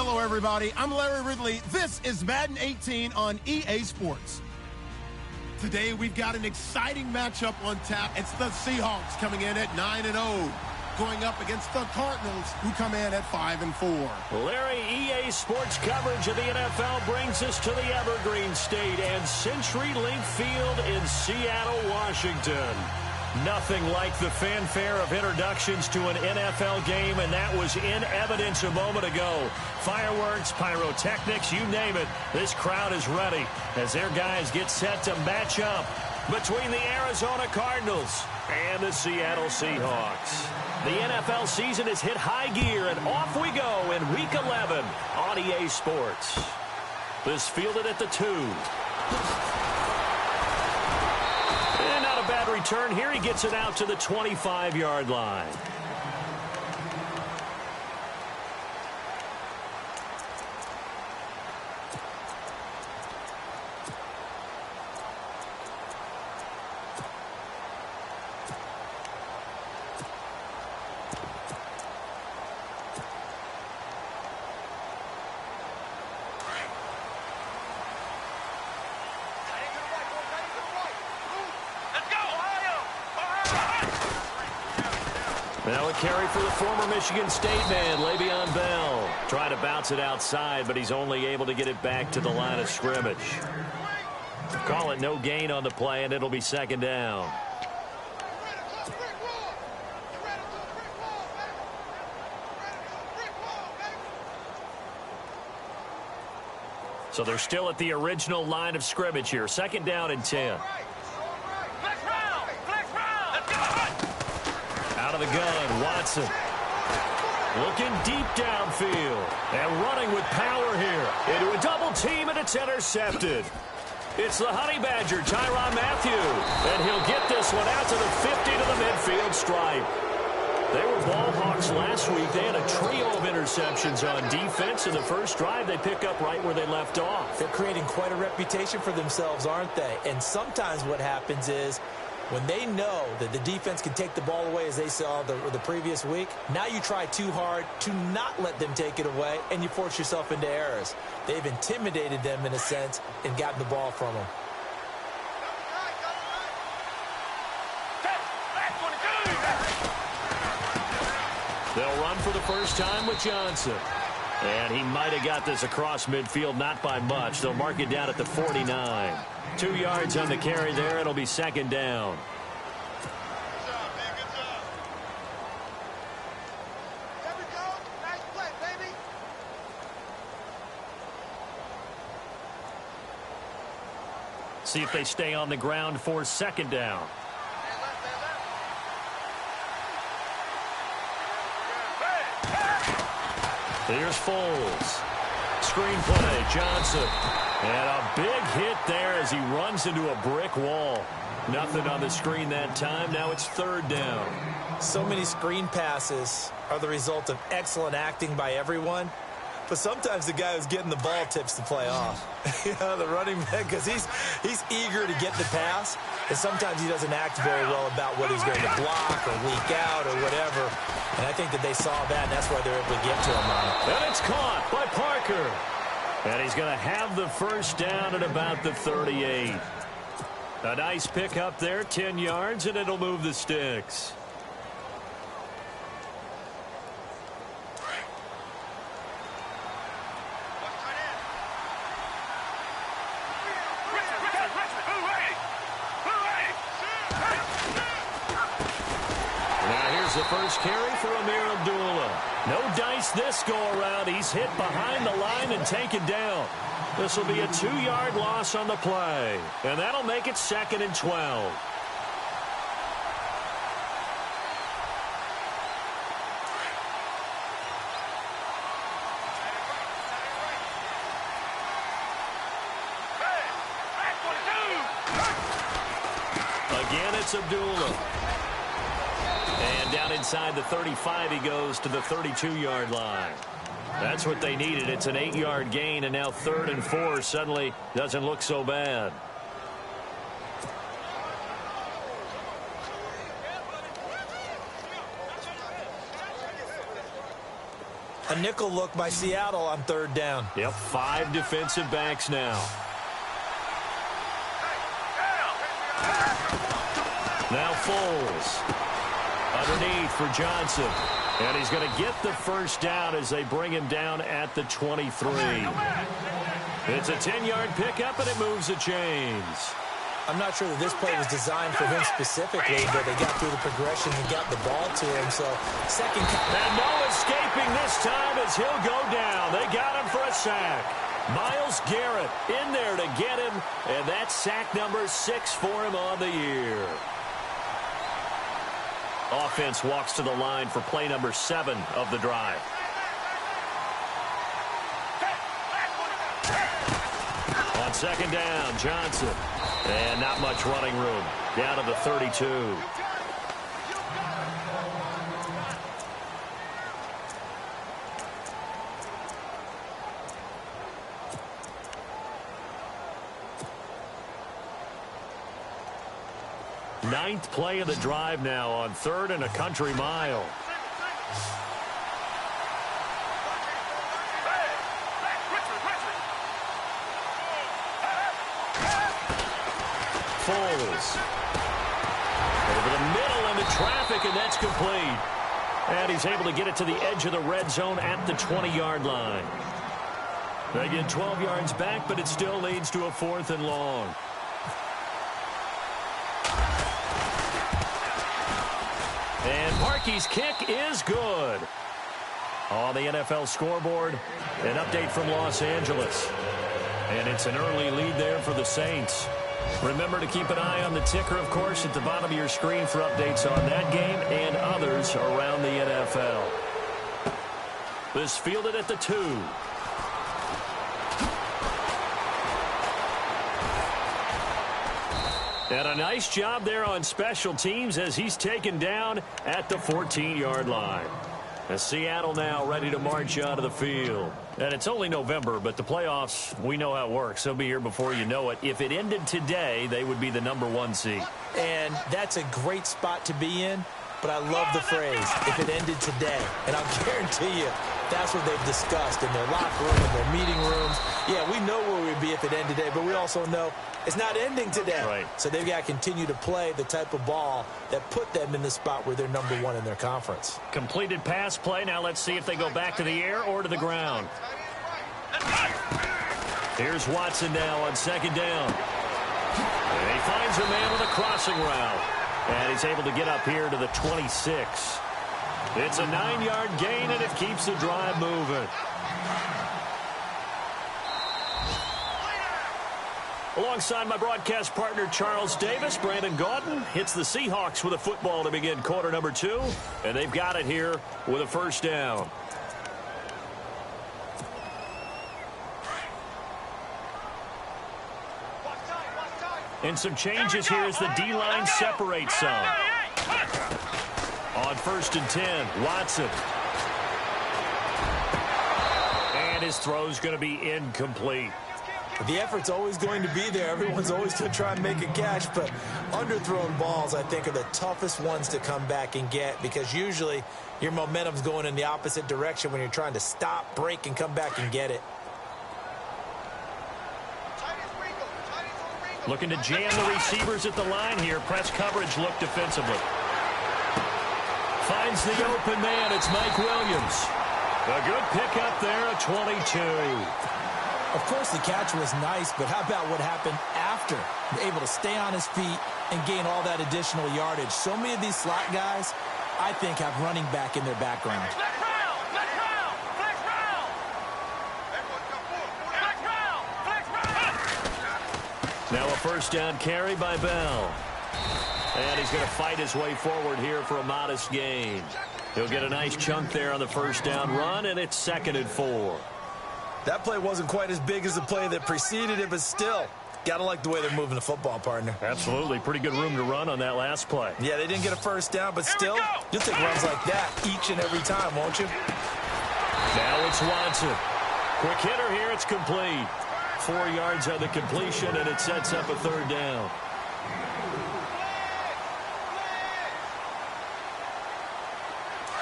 Hello, everybody. I'm Larry Ridley. This is Madden 18 on EA Sports. Today, we've got an exciting matchup on tap. It's the Seahawks coming in at 9-0, going up against the Cardinals, who come in at 5-4. Larry, EA Sports coverage of the NFL brings us to the Evergreen State and CenturyLink Field in Seattle, Washington. Nothing like the fanfare of introductions to an NFL game, and that was in evidence a moment ago. Fireworks, pyrotechnics, you name it. This crowd is ready as their guys get set to match up between the Arizona Cardinals and the Seattle Seahawks. The NFL season has hit high gear, and off we go in Week 11 on EA Sports. This fielded at the 2. And not a bad return here. He gets it out to the 25-yard line. Now a carry for the former Michigan State man, Le'Veon Bell. Trying to bounce it outside, but he's only able to get it back to the line of scrimmage. Call it no gain on the play, and it'll be second down. So they're still at the original line of scrimmage here. Second down and 10. Out of the gun, Watson. Looking deep downfield. And running with power here. Into a double team, and it's intercepted. It's the Honey Badger, Tyrann Mathieu. And he'll get this one out to the 50 to the midfield stripe. They were ball hawks last week. They had a trio of interceptions on defense. In the first drive, they pick up right where they left off. They're creating quite a reputation for themselves, aren't they? And sometimes what happens is, when they know that the defense can take the ball away, as they saw the previous week, now you try too hard to not let them take it away, and you force yourself into errors. They've intimidated them, in a sense, and gotten the ball from them. They'll run for the first time with Johnson. And he might have got this across midfield, not by much. They'll mark it down at the 49. 2 yards on the carry there. It'll be second down. See if they stay on the ground for second down. Here's Foles. Screen play, Johnson. And a big hit there as he runs into a brick wall. Nothing on the screen that time. Now it's third down. So many screen passes are the result of excellent acting by everyone. But sometimes the guy who's getting the ball tips the play off. You know, the running back, because he's eager to get the pass, and sometimes he doesn't act very well about what he's going to block or leak out or whatever. And I think that they saw that, and that's why they're able to get to him on it. And it's caught by Parker. And he's going to have the first down at about the 38. A nice pick up there, 10 yards, and it'll move the sticks. The first carry for Amir Abdullah. No dice this go-around. He's hit behind the line and taken down. This will be a 2-yard loss on the play. And that'll make it second and 12. Again, it's Abdullah. And down inside the 35, he goes to the 32-yard line. That's what they needed. It's an 8-yard gain, and now 3rd and 4 suddenly doesn't look so bad. A nickel look by Seattle on third down. Yep, 5 defensive backs now. Now Foles. Underneath for Johnson. And he's going to get the first down as they bring him down at the 23. It's a 10-yard pickup, and it moves the chains. I'm not sure that this play was designed for him specifically, but they got through the progression and got the ball to him. So, second. And no escaping this time as he'll go down. They got him for a sack. Myles Garrett in there to get him, and that's sack number 6 for him on the year. Offense walks to the line for play number 7 of the drive. On second down, Johnson. And not much running room. Down to the 32. Ninth play of the drive now on 3rd and a country mile. Foles. Over the middle into traffic, and that's complete. And he's able to get it to the edge of the red zone at the 20-yard line. They get 12 yards back, but it still leads to a 4th and long. And Parkey's kick is good. On the NFL scoreboard, an update from Los Angeles. And it's an early lead there for the Saints. Remember to keep an eye on the ticker, of course, at the bottom of your screen for updates on that game and others around the NFL. This fielded at the 2. And a nice job there on special teams as he's taken down at the 14-yard line. As Seattle now ready to march out of the field. And it's only November, but the playoffs, we know how it works. They'll be here before you know it. If it ended today, they would be the #1 seed. And that's a great spot to be in, but I love the phrase, if it ended today. And I'll guarantee you, that's what they've discussed in their locker room, in their meeting rooms. Yeah, we know where we'd be if it ended today, but we also know it's not ending today. Right. So they've got to continue to play the type of ball that put them in the spot where they're #1 in their conference. Completed pass play. Now let's see if they go back to the air or to the ground. Here's Watson now on second down. And he finds a man with a crossing route. And he's able to get up here to the 26. It's a 9-yard gain, and it keeps the drive moving. Alongside my broadcast partner, Charles Davis, Brandon Gaudin hits the Seahawks with a football to begin quarter number 2. And they've got it here with a first down. And some changes here as the D-line separates some. On 1st and 10, Watson. And his throw's going to be incomplete. The effort's always going to be there. Everyone's always going to try and make a catch, but underthrown balls, I think, are the toughest ones to come back and get because usually your momentum's going in the opposite direction when you're trying to stop, break, and come back and get it. Looking to jam the receivers at the line here. Press coverage look defensively. Finds the open man. It's Mike Williams. A good pickup there at 22. Of course, the catch was nice, but how about what happened after? Able to stay on his feet and gain all that additional yardage. So many of these slot guys, I think, have running back in their background. Now a first down carry by Bell. And he's going to fight his way forward here for a modest gain. He'll get a nice chunk there on the first down run, and it's 2nd and 4. That play wasn't quite as big as the play that preceded it, but still, got to like the way they're moving the football, partner. Absolutely. Pretty good room to run on that last play. Yeah, they didn't get a first down, but still, you'll take runs like that each and every time, won't you? Now it's Watson. Quick hitter here. It's complete. 4 yards on the completion, and it sets up a 3rd down.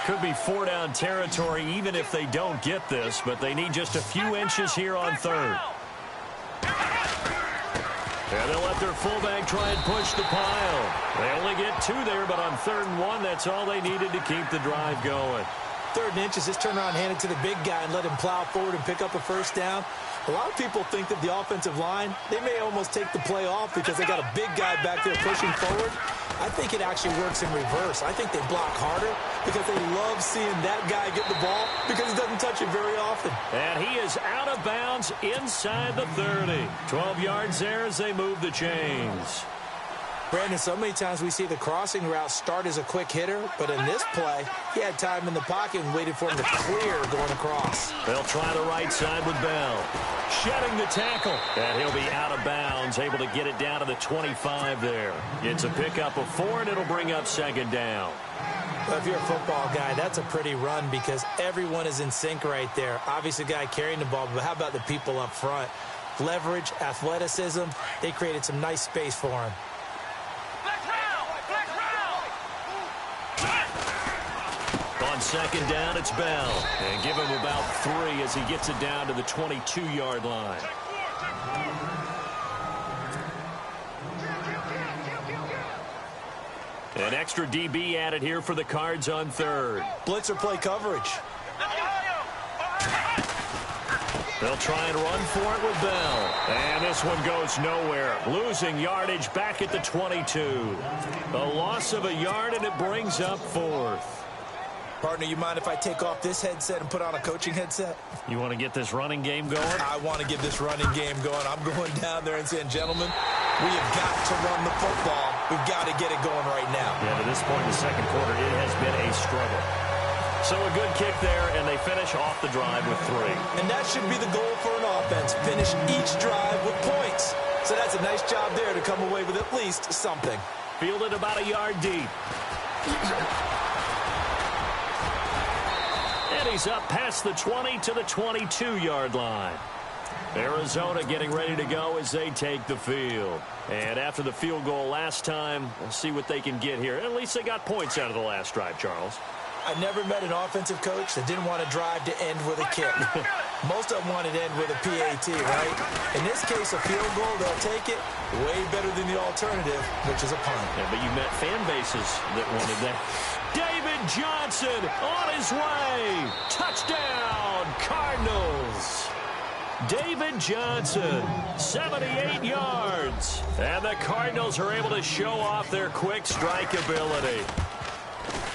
Could be 4-down territory even if they don't get this, but they need just a few inches here on third. And they'll let their fullback try and push the pile. They only get 2 there, but on 3rd and 1, that's all they needed to keep the drive going. 3rd and inches, just turn around, hand it to the big guy, and let him plow forward and pick up a first down. A lot of people think that the offensive line, they may almost take the play off because they got a big guy back there pushing forward. I think it actually works in reverse. I think they block harder because they love seeing that guy get the ball because he doesn't touch it very often. And he is out of bounds inside the 30. 12 yards there as they move the chains. Brandon, so many times we see the crossing route start as a quick hitter, but in this play, he had time in the pocket and waited for him to clear going across. They'll try the right side with Bell. Shedding the tackle. And he'll be out of bounds, able to get it down to the 25 there. It's a pickup of 4, and it'll bring up 2nd down. Well, if you're a football guy, that's a pretty run because everyone is in sync right there. Obviously, the guy carrying the ball, but how about the people up front? Leverage, athleticism, they created some nice space for him. On 2nd down, it's Bell. And give him about 3 as he gets it down to the 22-yard line. An extra DB added here for the Cards on 3rd. Blitzer play coverage. They'll try and run for it with Bell. And this one goes nowhere. Losing yardage back at the 22. A loss of a yard, and it brings up 4th. Partner, you mind if I take off this headset and put on a coaching headset? You want to get this running game going? I want to get this running game going. I'm going down there and saying, gentlemen, we have got to run the football. We've got to get it going right now. Yeah, to this point in the 2nd quarter, it has been a struggle. So a good kick there, and they finish off the drive with 3. And that should be the goal for an offense. Finish each drive with points. So that's a nice job there to come away with at least something. Fielded about a yard deep. And he's up past the 20 to the 22-yard line. Arizona getting ready to go as they take the field. And after the field goal last time, we'll see what they can get here. At least they got points out of the last drive, Charles. I never met an offensive coach that didn't want to drive to end with a kick. Most of them wanted to end with a PAT, right? In this case, a field goal, they'll take it way better than the alternative, which is a punt. Yeah, but you met fan bases that wanted that. David Johnson on his way. Touchdown, Cardinals. David Johnson, 78 yards. And the Cardinals are able to show off their quick strike ability.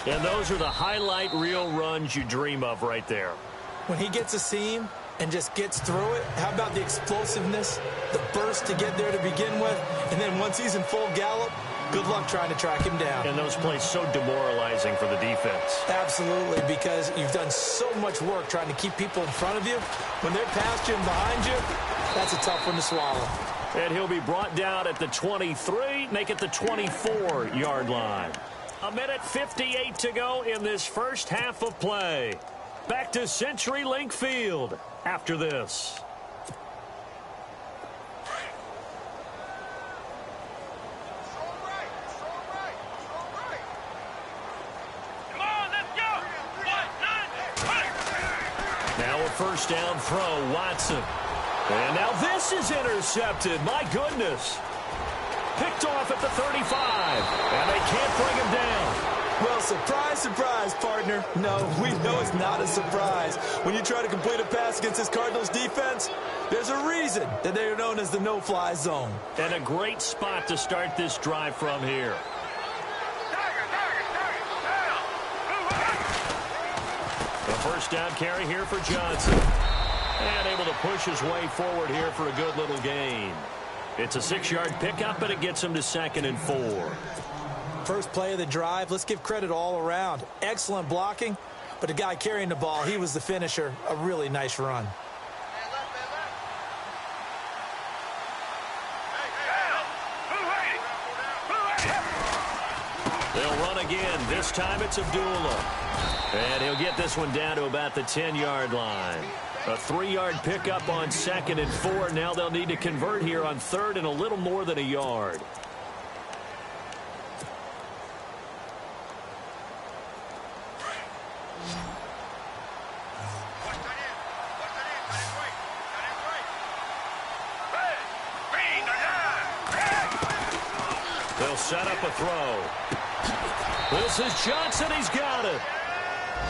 And those are the highlight reel runs you dream of right there. When he gets a seam and just gets through it, how about the explosiveness, the burst to get there to begin with, and then once he's in full gallop, good luck trying to track him down. And those plays so demoralizing for the defense. Absolutely, because you've done so much work trying to keep people in front of you. When they're past you and behind you, that's a tough one to swallow. And he'll be brought down at the 23, make it the 24-yard line. 1:58 to go in this first half of play. Back to CenturyLink Field after this. Now a first down throw, Watson. And now this is intercepted. My goodness. Picked off at the 35, and they can't bring him down. Well, surprise, surprise, partner. No, we know it's not a surprise. When you try to complete a pass against this Cardinals defense, there's a reason that they are known as the no-fly zone. And a great spot to start this drive from here. A first down carry here for Johnson. And able to push his way forward here for a good little gain. It's a 6-yard pickup, and it gets him to 2nd and 4. First play of the drive, let's give credit all around. Excellent blocking, but the guy carrying the ball, he was the finisher. A really nice run. They'll run again. This time it's Abdullah. And he'll get this one down to about the 10-yard line. A 3-yard pickup on 2nd and 4. Now they'll need to convert here on 3rd and a little more than a yard. They'll set up a throw. This is Johnson. He's got it.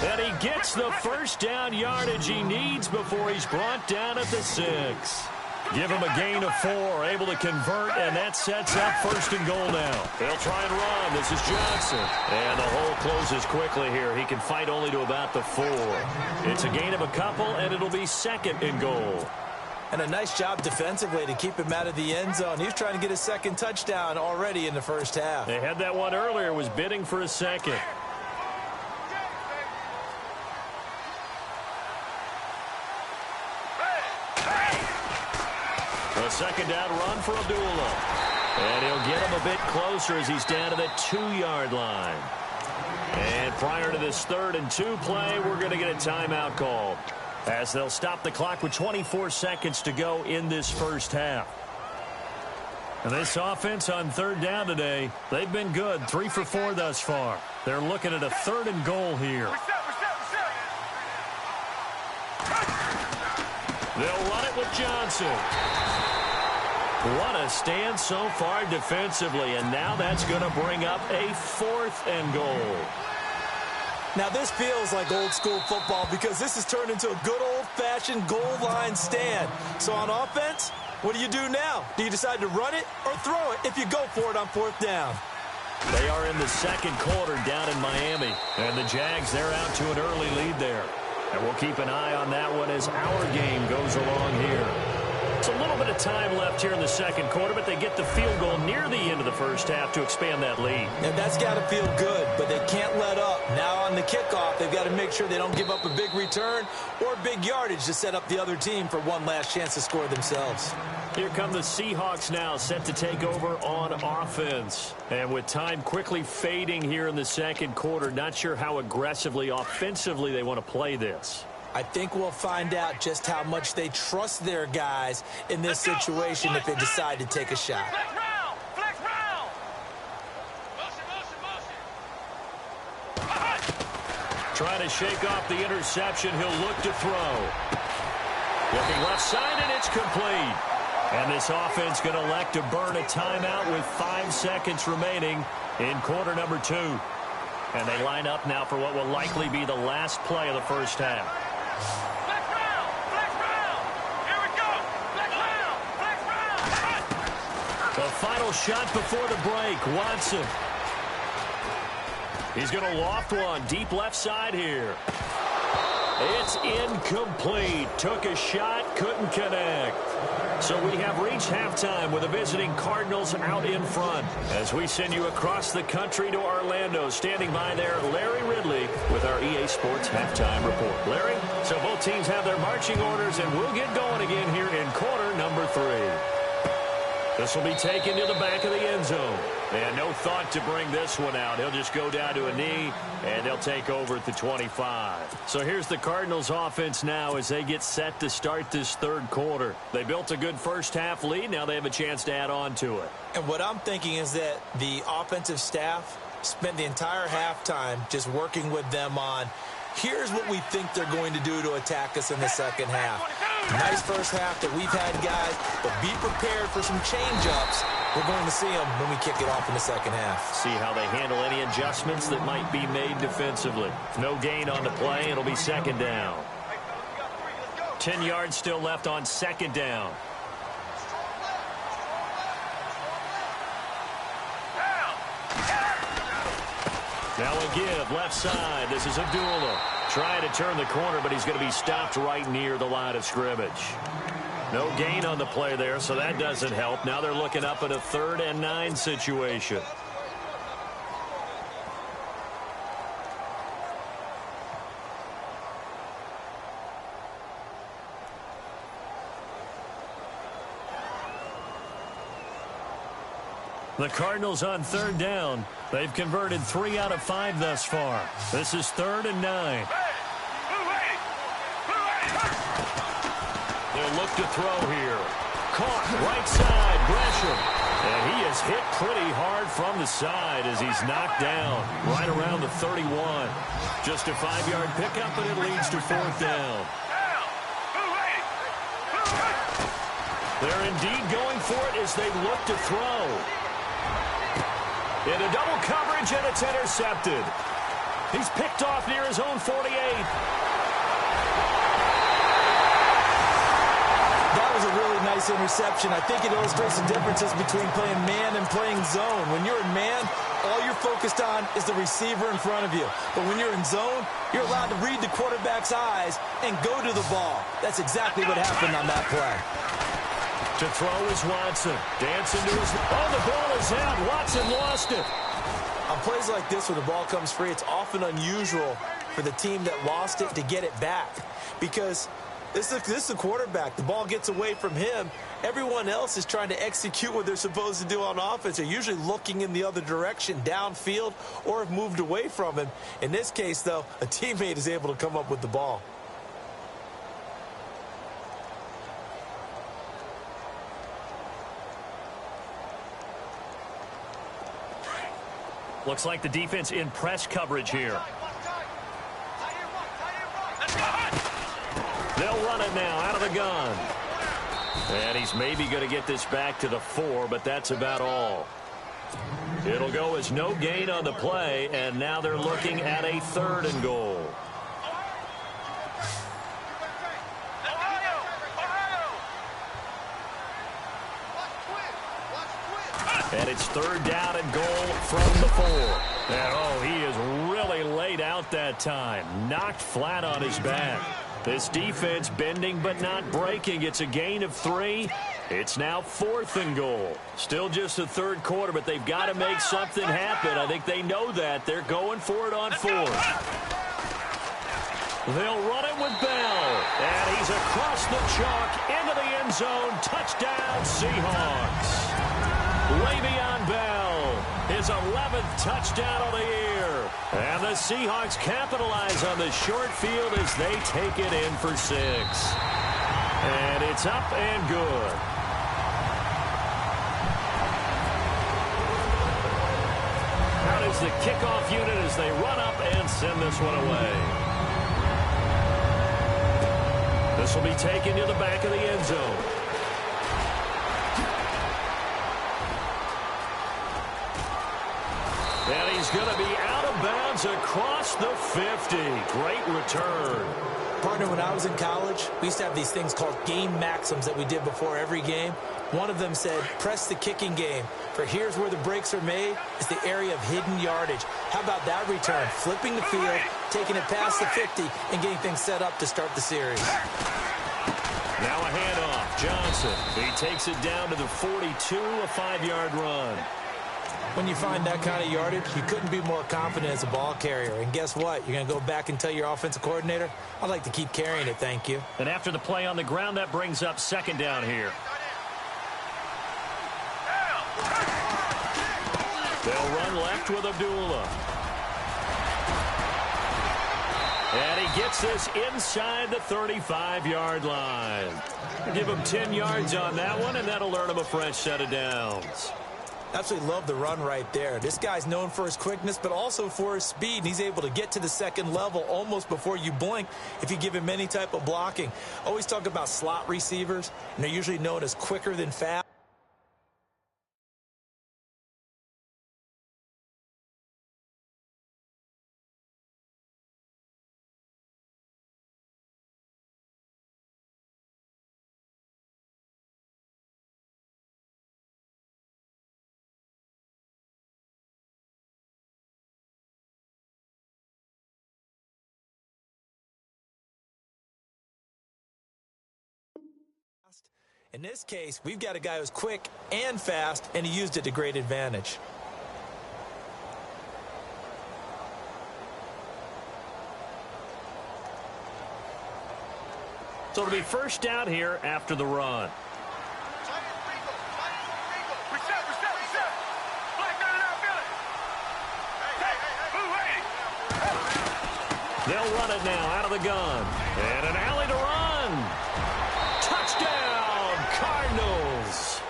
And he gets the first down yardage he needs before he's brought down at the 6. Give him a gain of 4, able to convert, and that sets up 1st and goal now. They'll try and run. This is Johnson. And the hole closes quickly here. He can fight only to about the 4. It's a gain of a couple, and it'll be 2nd and goal. And a nice job defensively to keep him out of the end zone. He was trying to get his 2nd touchdown already in the first half. They had that one earlier, was bidding for a 2nd. A 2nd down run for Abdullah. And he'll get him a bit closer as he's down to the 2-yard line. And prior to this 3rd and 2 play, we're going to get a timeout called, as they'll stop the clock with 24 seconds to go in this first half. And this offense on 3rd down today, they've been good. 3 for 4 thus far. They're looking at a 3rd and goal here. They'll run it with Johnson. What a stand so far defensively, and now that's going to bring up a 4th and goal. Now this feels like old school football because this has turned into a good old-fashioned goal line stand. So on offense, what do you do now? Do you decide to run it or throw it if you go for it on 4th down? They are in the 2nd quarter down in Miami, and the Jags, they're out to an early lead there. And we'll keep an eye on that one as our game goes along here. It's a little bit of time left here in the 2nd quarter, but they get the field goal near the end of the first half to expand that lead. And that's got to feel good, but they can't let up. Now on the kickoff, they've got to make sure they don't give up a big return or big yardage to set up the other team for one last chance to score themselves. Here come the Seahawks now, set to take over on offense. And with time quickly fading here in the 2nd quarter, not sure how aggressively, offensively they want to play this. I think we'll find out just how much they trust their guys in this situation if they decide to take a shot. Flex round. Motion. Trying to shake off the interception. He'll look to throw. Looking left side, and it's complete. And this offense going to elect to burn a timeout with 5 seconds remaining in quarter number 2. And they line up now for what will likely be the last play of the first half. Flex round. Here we go. Flex round. The final shot before the break. Watson. He's going to loft one deep left side here. It's incomplete. Took a shot, couldn't connect. So we have reached halftime with the visiting Cardinals out in front. As we send you across the country to Orlando, standing by there, Larry Ridley with our EA Sports Halftime Report. Larry, so both teams have their marching orders, and we'll get going again here in quarter number 3. This will be taken to the back of the end zone. And no thought to bring this one out. He'll just go down to a knee, and they'll take over at the 25. So here's the Cardinals offense now as they get set to start this 3rd quarter. They built a good first half lead. Now they have a chance to add on to it. And what I'm thinking is that the offensive staff spent the entire halftime just working with them on, here's what we think they're going to do to attack us in the 2nd half. Nice first half that we've had, guys, but be prepared for some change-ups. We're going to see them when we kick it off in the 2nd half. See how they handle any adjustments that might be made defensively. No gain on the play. It'll be 2nd down. 10 yards still left on 2nd down. Now a give, left side. This is Abdullah. Trying to turn the corner, but he's going to be stopped right near the line of scrimmage. No gain on the play there, so that doesn't help. Now they're looking up at a 3rd and 9 situation. The Cardinals on 3rd down. They've converted 3 out of 5 thus far. This is 3rd and 9. They'll look to throw here. Caught right side, Gresham. And he is hit pretty hard from the side as he's knocked down right around the 31. Just a 5-yard pickup, and it leads to 4th down. They're indeed going for it as they look to throw. Into double coverage, and it's intercepted. He's picked off near his own 48. That was a really nice interception. I think it illustrates the differences between playing man and playing zone. When you're in man, all you're focused on is the receiver in front of you. But when you're in zone, you're allowed to read the quarterback's eyes and go to the ball. That's exactly what happened on that play. To throw is Watson. Dancing to his... Oh, the ball is out. Watson lost it. On plays like this, when the ball comes free, it's often unusual for the team that lost it to get it back. Because this is the quarterback. The ball gets away from him. Everyone else is trying to execute what they're supposed to do on offense. They're usually looking in the other direction, downfield, or have moved away from him. In this case, though, a teammate is able to come up with the ball. Looks like the defense in press coverage here. They'll run it now out of the gun. And he's maybe going to get this back to the 4, but that's about all. It'll go as no gain on the play, and now they're looking at a 3rd and goal. And it's 3rd down and goal from the 4. And, oh, he is really laid out that time. Knocked flat on his back. This defense bending but not breaking. It's a gain of 3. It's now 4th and goal. Still just the 3rd quarter, but they've got to make something happen. I think they know that. They're going for it on 4th. They'll run it with Bell. And he's across the chalk into the end zone. Touchdown, Seahawks. Le'Veon Bell, his 11th touchdown of the year. And the Seahawks capitalize on the short field as they take it in for 6. And it's up and good. Out is the kickoff unit as they run up and send this one away. This will be taken to the back of the end zone. And he's going to be out of bounds across the 50. Great return. Partner, when I was in college, we used to have these things called game maxims that we did before every game. One of them said, press the kicking game. For here's where the breaks are made. It's the area of hidden yardage. How about that return? Flipping the field, taking it past the 50, and getting things set up to start the series. Now a handoff. Johnson. He takes it down to the 42, a 5-yard run. When you find that kind of yardage, you couldn't be more confident as a ball carrier. And guess what? You're going to go back and tell your offensive coordinator, I'd like to keep carrying it, thank you. And after the play on the ground, that brings up 2nd down here. They'll run left with Abdullah. And he gets this inside the 35-yard line. Give him 10 yards on that one, and that'll earn him a fresh set of downs. Absolutely love the run right there. This guy's known for his quickness, but also for his speed. And he's able to get to the 2nd level almost before you blink if you give him any type of blocking. Always talk about slot receivers, and they're usually known as quicker than fast. In this case, we've got a guy who's quick and fast, and he used it to great advantage. So it'll be 1st down here after the run. They'll run it now out of the gun. And an alley to run. Touchdown, Cardinals.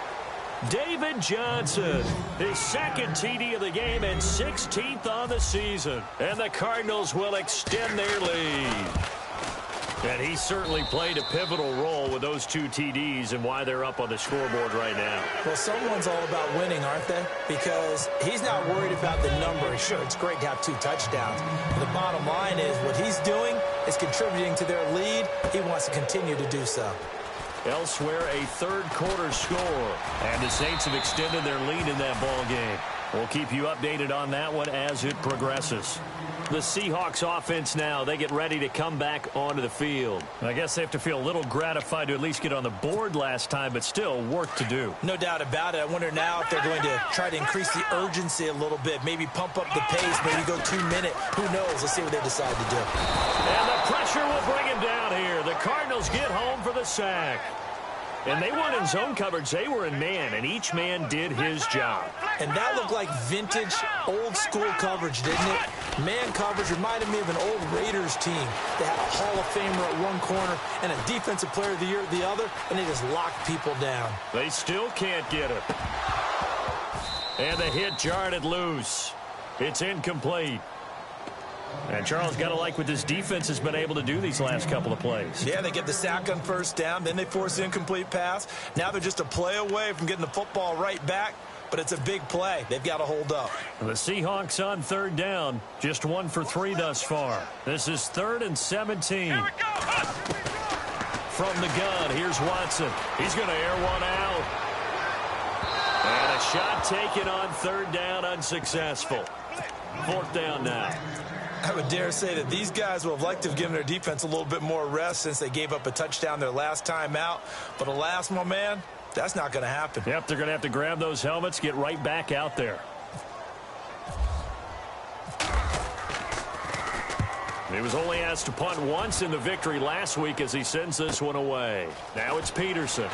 David Johnson, his 2nd TD of the game and 16th on the season. And the Cardinals will extend their lead. And he certainly played a pivotal role with those 2 TDs and why they're up on the scoreboard right now. Well, someone's all about winning, aren't they? Because he's not worried about the number. Sure, it's great to have 2 touchdowns. But the bottom line is what he's doing is contributing to their lead. He wants to continue to do so. Elsewhere, a third-quarter score. And the Saints have extended their lead in that ball game. We'll keep you updated on that one as it progresses. The Seahawks offense now, they get ready to come back onto the field. I guess they have to feel a little gratified to at least get on the board last time, but still work to do. No doubt about it. I wonder now if they're going to try to increase the urgency a little bit, maybe pump up the pace, maybe go 2 minute. Who knows? Let's see what they decide to do. And the pressure will bring him down here. The Cardinals get home for the sack. And they weren't in zone coverage. They were in man, and each man did his job. And that looked like vintage, old-school coverage, didn't it? Man coverage reminded me of an old Raiders team. They had a Hall of Famer at one corner and a Defensive Player of the Year at the other, and they just locked people down. They still can't get it. And the hit jarred it loose. It's incomplete. And Charles, got to like what this defense has been able to do these last couple of plays. Yeah, they get the sack on first down, then they force the incomplete pass. Now they're just a play away from getting the football right back, but it's a big play. They've got to hold up. The Seahawks on third down, just 1 for 3 thus far. This is 3rd and 17. From the gun, here's Watson. He's going to air one out. And a shot taken on 3rd down, unsuccessful. 4th down now. I would dare say that these guys would have liked to have given their defense a little bit more rest since they gave up a touchdown their last time out. But alas, my man, that's not going to happen. Yep, they're going to have to grab those helmets, get right back out there. He was only asked to punt once in the victory last week as he sends this one away. Now it's Peterson.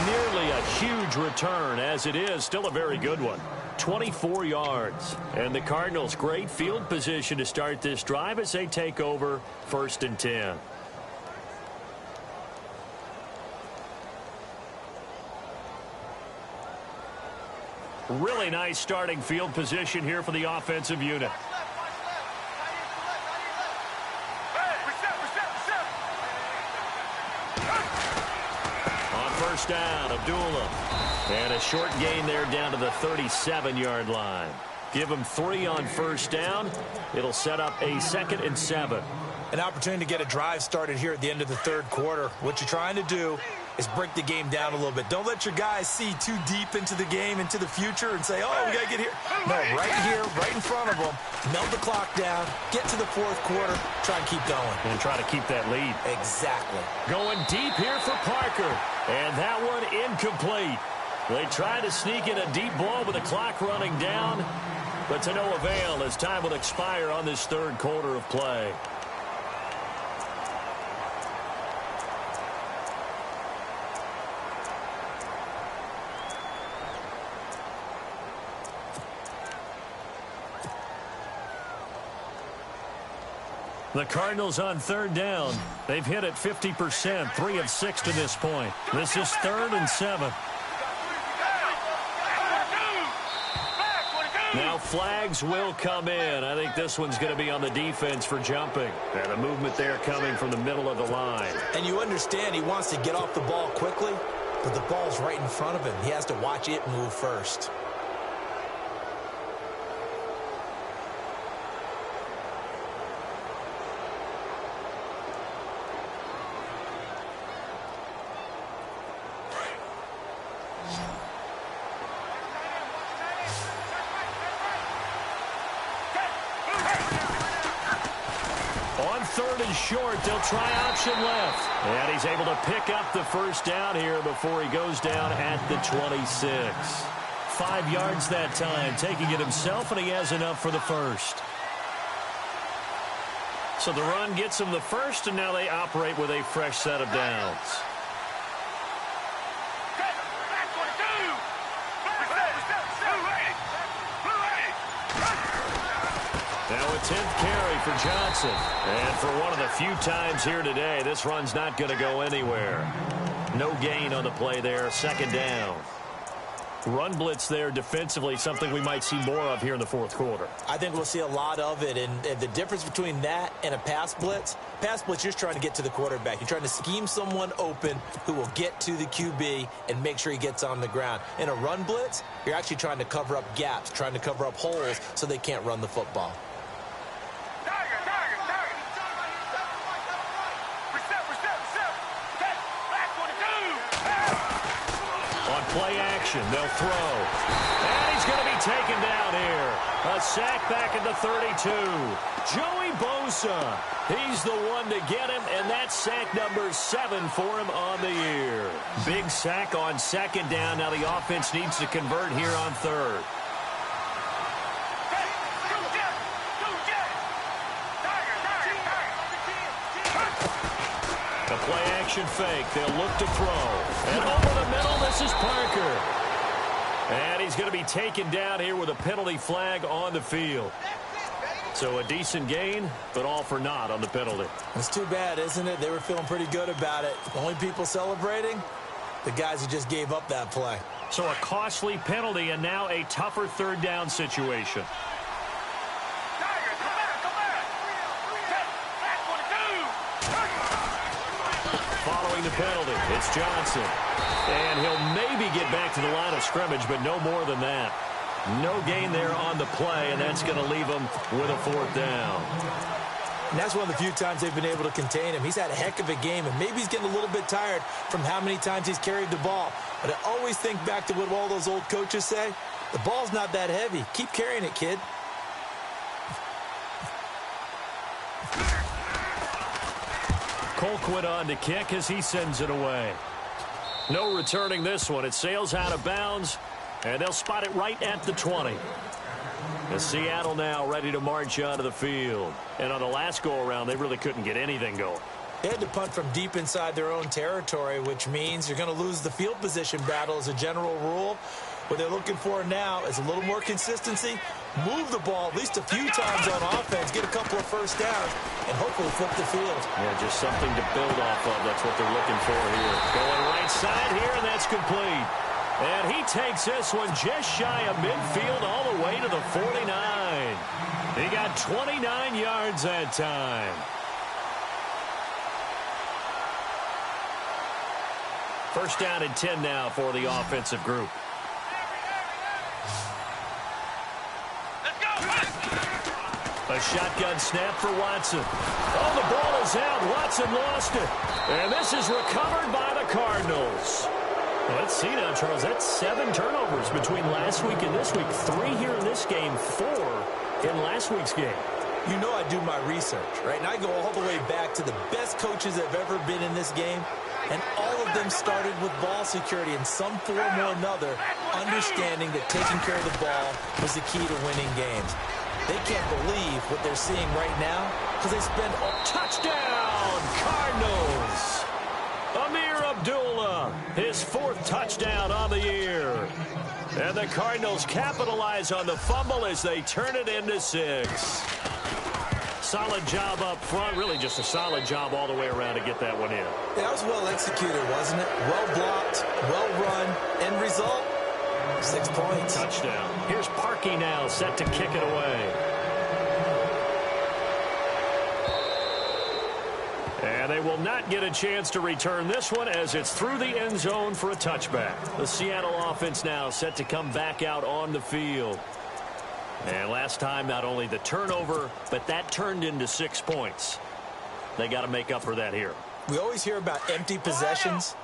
Nearly a huge return, as it is still a very good one. 24 yards. And the Cardinals, great field position to start this drive as they take over 1st and 10. Really nice starting field position here for the offensive unit. On first down, Abdullah. And a short gain there down to the 37-yard line. Give them 3 on first down. It'll set up a 2nd and 7. An opportunity to get a drive started here at the end of the 3rd quarter. What you're trying to do is break the game down a little bit. Don't let your guys see too deep into the game, into the future, and say, oh, we got to get here. No, right here, right in front of them. Melt the clock down, get to the 4th quarter, try and keep going. And try to keep that lead. Exactly. Going deep here for Parker. And that one incomplete. They try to sneak in a deep ball with the clock running down, but to no avail as time will expire on this 3rd quarter of play. The Cardinals on 3rd down. They've hit it 50%, 3 of 6 to this point. This is 3rd and 7. Now flags will come in. I think this one's going to be on the defense for jumping. And the movement there coming from the middle of the line. And you understand he wants to get off the ball quickly, but the ball's right in front of him. He has to watch it move first. Short, they'll try option left. And he's able to pick up the first down here before he goes down at the 26. 5 yards that time, taking it himself, and he has enough for the first. So the run gets him the first, and now they operate with a fresh set of downs. Now a 10th carry for Johnson. And for one of the few times here today, this run's not going to go anywhere. No gain on the play there, 2nd down. Run blitz there defensively, something we might see more of here in the fourth quarter. I think we'll see a lot of it, and the difference between that and a pass blitz, you're just trying to get to the quarterback. You're trying to scheme someone open who will get to the QB and make sure he gets on the ground. In a run blitz, you're actually trying to cover up gaps, trying to cover up holes so they can't run the football. Play action, they'll throw. And he's going to be taken down here. A sack back at the 32. Joey Bosa, he's the one to get him, and that's sack number 7 for him on the year. Big sack on second down. Now the offense needs to convert here on third. The play action fake. They'll look to throw. And over the middle, this is Parker. And he's going to be taken down here with a penalty flag on the field. So a decent gain, but all for naught on the penalty. It's too bad, isn't it? They were feeling pretty good about it. The only people celebrating, the guys who just gave up that play. So a costly penalty and now a tougher third down situation. Following the penalty, it's Johnson. And he'll maybe get back to the line of scrimmage, but no more than that. No gain there on the play, and that's going to leave him with a fourth down. And that's one of the few times they've been able to contain him. He's had a heck of a game, and maybe he's getting a little bit tired from how many times he's carried the ball. But I always think back to what all those old coaches say. The ball's not that heavy. Keep carrying it, kid. Colquitt on to kick as he sends it away. No returning this one. It sails out of bounds, and they'll spot it right at the 20. As Seattle now ready to march onto the field. And on the last go-around, they really couldn't get anything going. They had to punt from deep inside their own territory, which means you're going to lose the field position battle as a general rule. What they're looking for now is a little more consistency, move the ball at least a few times on offense, get a couple of first downs, and hopefully flip the field. Yeah, just something to build off of. That's what they're looking for here. Going right side here, and that's complete. And he takes this one just shy of midfield all the way to the 49. He got 29 yards that time. First down and 10 now for the offensive group. A shotgun snap for Watson. Oh, the ball is out. Watson lost it. And this is recovered by the Cardinals. Well, let's see now, Charles. That's 7 turnovers between last week and this week. 3 here in this game, 4 in last week's game. You know I do my research, right? And I go all the way back to the best coaches that have ever been in this game. And all of them started with ball security in some form or another, understanding that taking care of the ball was the key to winning games. They can't believe what they're seeing right now because they spend a touchdown, Cardinals. Amir Abdullah, his 4th touchdown on the year. And the Cardinals capitalize on the fumble as they turn it into 6. Solid job up front, really just a solid job all the way around to get that one in. Yeah, that was well executed, wasn't it? Well blocked, well run, end result, 6 points. Touchdown. Here's Parkey now set to kick it away. And they will not get a chance to return this one as it's through the end zone for a touchback. The Seattle offense now set to come back out on the field. And last time, not only the turnover, but that turned into 6 points. They got to make up for that here. We always hear about empty possessions,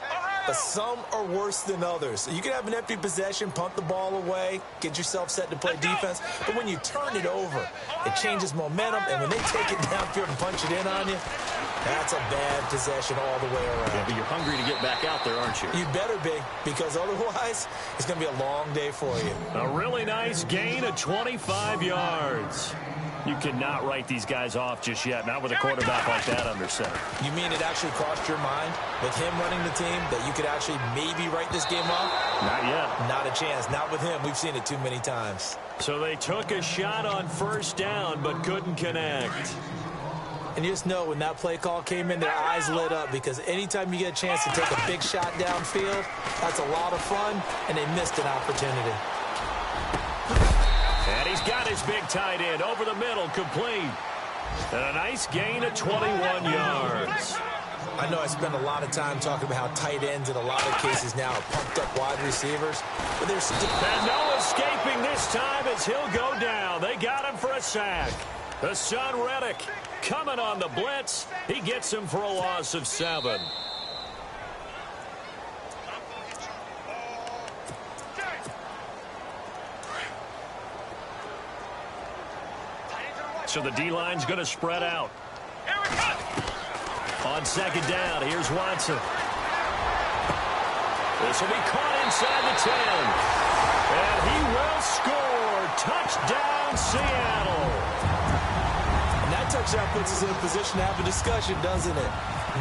but some are worse than others. So you can have an empty possession, punt the ball away, get yourself set to play defense. But when you turn it over, it changes momentum. And when they take it downfield and punch it in on you, that's a bad possession all the way around. Yeah, but you're hungry to get back out there, aren't you? You better be, because otherwise it's going to be a long day for you. A really nice gain of 25 yards. You cannot write these guys off just yet, not with a quarterback like that under center. You mean it actually crossed your mind with him running the team that you could actually maybe write this game off? Not yet. Not a chance. Not with him. We've seen it too many times. So they took a shot on first down but couldn't connect. And you just know when that play call came in, their eyes lit up, because anytime you get a chance to take a big shot downfield, that's a lot of fun, and they missed an opportunity. And he's got his big tight end over the middle, complete. And a nice gain of 21 yards. I know I spend a lot of time talking about how tight ends in a lot of cases now are pumped up wide receivers, but there's still... And no escaping this time as he'll go down. They got him for a sack. The son Reddick coming on the blitz. He gets him for a loss of 7. So the D-line's going to spread out. On second down, here's Watson. This will be caught inside the 10. And he will score. Touchdown, Seattle. And that touchdown puts us in a position to have a discussion, doesn't it?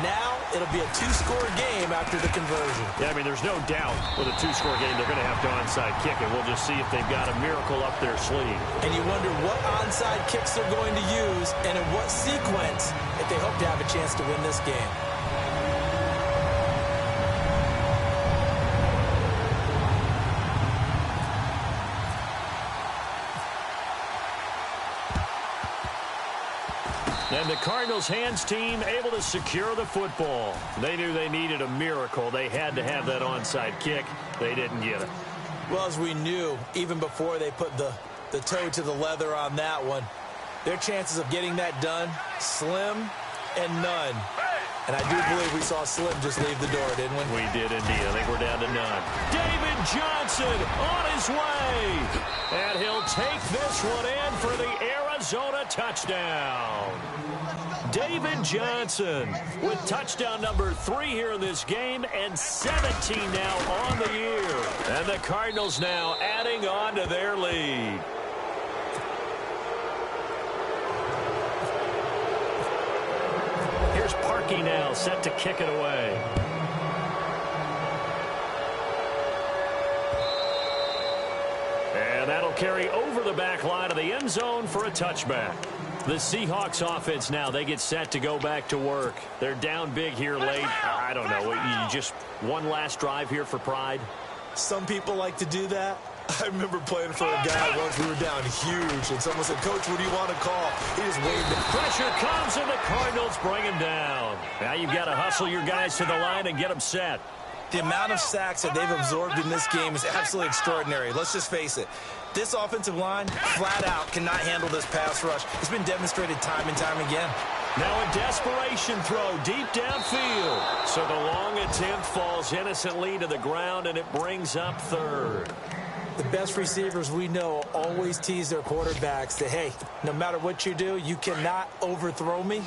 Now it'll be a 2-score game after the conversion. Yeah, I mean, there's no doubt with a 2-score game they're going to have to onside kick it. We'll just see if they've got a miracle up their sleeve. And you wonder what onside kicks they're going to use and in what sequence if they hope to have a chance to win this game. And the Cardinals' hands team able to secure the football. They knew they needed a miracle. They had to have that onside kick. They didn't get it. Well, as we knew, even before they put the toe to the leather on that one, their chances of getting that done, slim and none. And I do believe we saw Slim just leave the door, didn't we? We did indeed. I think we're down to none. David Johnson on his way. And he'll take this one in for the Arizona touchdown. David Johnson with touchdown number 3 here in this game and 17 now on the year. And the Cardinals now adding on to their lead. Here's Parkey now set to kick it away. And that'll carry over the back line of the end zone for a touchback. The Seahawks offense now, they get set to go back to work. They're down big here late. I don't know. You just one last drive here for pride? Some people like to do that. I remember playing for a guy once. We were down huge, and someone said, "Coach, what do you want to call?" He just waved it. Pressure comes, and the Cardinals bring him down. Now you've got to hustle your guys to the line and get them set. The amount of sacks that they've absorbed in this game is absolutely extraordinary. Let's just face it. This offensive line, flat out, cannot handle this pass rush. It's been demonstrated time and time again. Now a desperation throw deep downfield. So the long attempt falls innocently to the ground, and it brings up third. The best receivers we know always tease their quarterbacks that, hey, no matter what you do, you cannot overthrow me.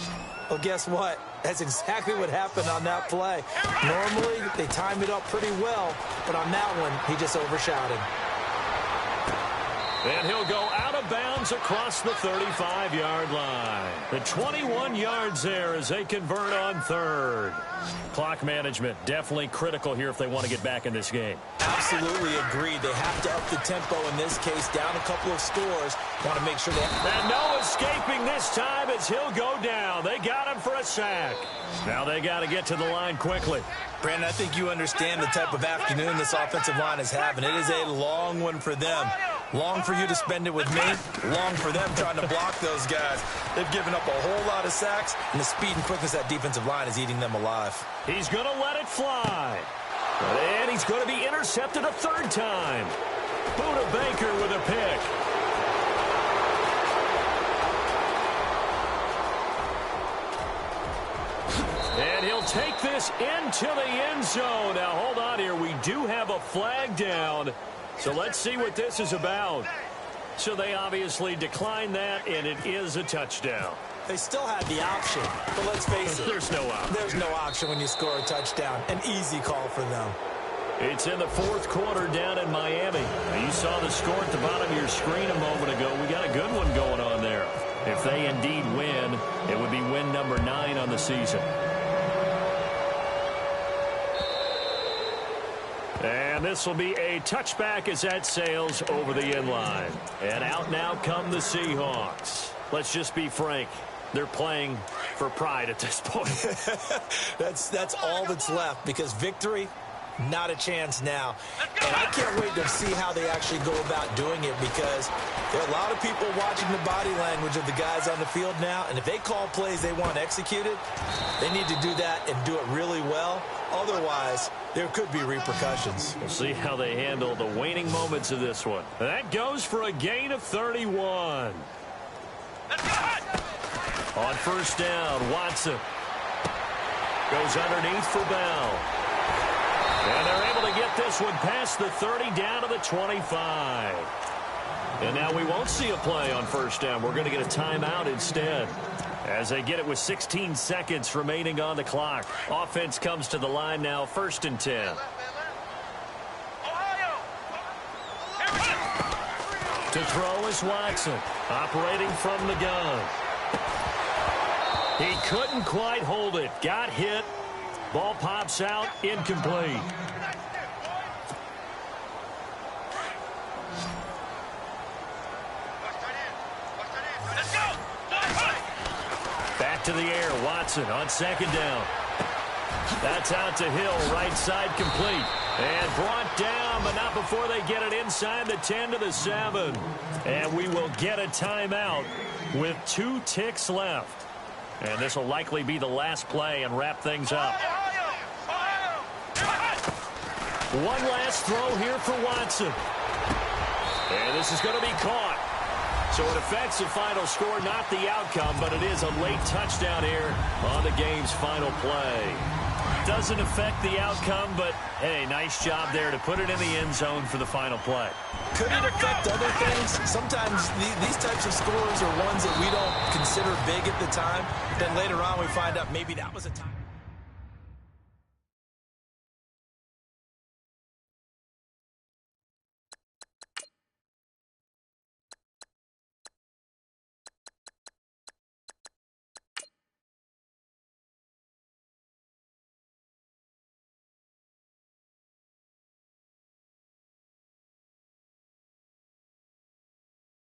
Well, guess what? That's exactly what happened on that play. Normally, they time it up pretty well, but on that one, he just overshot him. And he'll go out of bounds across the 35-yard line. The 21 yards there as they convert on third. Clock management definitely critical here if they want to get back in this game. Absolutely agreed. They have to up the tempo in this case, down a couple of scores. Want to make sure they... And no escaping this time as he'll go down. They got him for a sack. Now they got to get to the line quickly. Brandon, I think you understand the type of afternoon this offensive line is having. It is a long one for them. Long for you to spend it with me. Long for them trying to block those guys. They've given up a whole lot of sacks, and the speed and quickness of that defensive line is eating them alive. He's going to let it fly. And he's going to be intercepted a third time. Buda Baker with a pick. And he'll take this into the end zone. Now, hold on here. We do have a flag down. So let's see what this is about. So they obviously declined that, and it is a touchdown. They still had the option, but let's face it. There's no option. There's no option when you score a touchdown. An easy call for them. It's in the fourth quarter down in Miami. Now, you saw the score at the bottom of your screen a moment ago. We got a good one going on there. If they indeed win, it would be win number 9 on the season. And this will be a touchback as that sails over the end line. And out now come the Seahawks. Let's just be frank. They're playing for pride at this point. That's all that's left, because victory, not a chance now. And I can't wait to see how they actually go about doing it, because there are a lot of people watching the body language of the guys on the field now, and if they call plays they want executed, they need to do that and do it really well. Otherwise, there could be repercussions. We'll see how they handle the waning moments of this one. That goes for a gain of 31. On first down, Watson goes underneath for Bell. And they're able to get this one past the 30 down to the 25. And now we won't see a play on first down. We're going to get a timeout instead, as they get it with 16 seconds remaining on the clock. Offense comes to the line now, 1st and 10. To throw is Watson, operating from the gun. He couldn't quite hold it. Got hit. Ball pops out, incomplete. Back to the air, Watson on 2nd down. That's out to Hill, right side complete. And brought down, but not before they get it inside the 10 to the 7. And we will get a timeout with 2 ticks left. And this will likely be the last play and wrap things up. One last throw here for Watson. And this is going to be caught. So it affects the final score, not the outcome, but it is a late touchdown here on the game's final play. Doesn't affect the outcome, but, hey, nice job there to put it in the end zone for the final play. Could it affect other things? Sometimes these types of scores are ones that we don't consider big at the time. Then later on we find out maybe that was a time.